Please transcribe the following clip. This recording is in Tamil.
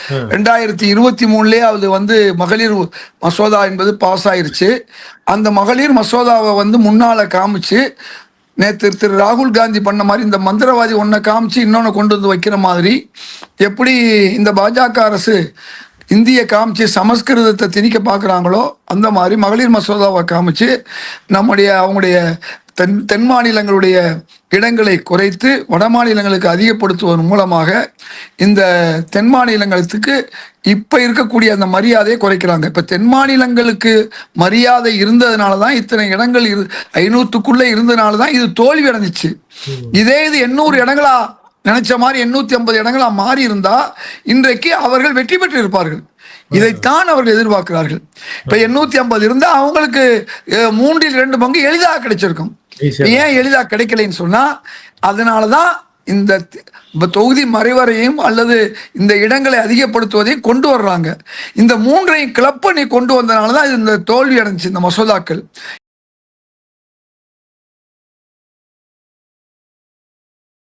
2023 அது மகளிர் மசோதா என்பது பாஸ் ஆயிருச்சு. அந்த மகளிர் மசோதாவை முன்னால காமிச்சு நேற்று திரு ராகுல் காந்தி பண்ண மாதிரி இந்த மந்திரவாதி ஒன்றை காமிச்சு இன்னொன்று கொண்டு வைக்கிற மாதிரி எப்படி இந்த பாஜக அரசு இந்திய காமிச்சு சமஸ்கிருதத்தை திணிக்க பார்க்குறாங்களோ அந்த மாதிரி மகளிர் மசோதாவை காமிச்சு அவங்களுடைய தென் மாநிலங்களுடைய இடங்களை குறைத்து வட மாநிலங்களுக்கு அதிகப்படுத்துவதன் மூலமாக இந்த தென் மாநிலங்களுக்கு இப்போ இருக்கக்கூடிய அந்த மரியாதையை குறைக்கிறாங்க. இப்போ தென் மாநிலங்களுக்கு மரியாதை இருந்ததுனால தான் இத்தனை இடங்கள் 500க்குள்ளே இருந்ததுனால தான் இது தோல்வி அடைஞ்சிச்சு. இதே இது 800 இடங்களா நினைச்ச மாதிரி 850 இடங்களா மாறி இருந்தா இன்றைக்கு அவர்கள் வெற்றி பெற்று இருப்பார்கள். இதைத்தான் அவர்கள் எதிர்பார்க்கிறார்கள். இப்ப 850 இருந்தா அவங்களுக்கு 3/2 பங்கு எளிதாக கிடைச்சிருக்கும். ஏன் எளிதாக கிடைக்கலைன்னு சொன்னா அதனாலதான் இந்த தொகுதி மறைவரையும் அல்லது இந்த இடங்களை அதிகப்படுத்துவதையும் கொண்டு வர்றாங்க. இந்த 3ஐயும் கிளப் பண்ணி கொண்டு வந்தனால தான் இந்த தோல்வி அடைஞ்சிச்சு இந்த மசோதாக்கள்.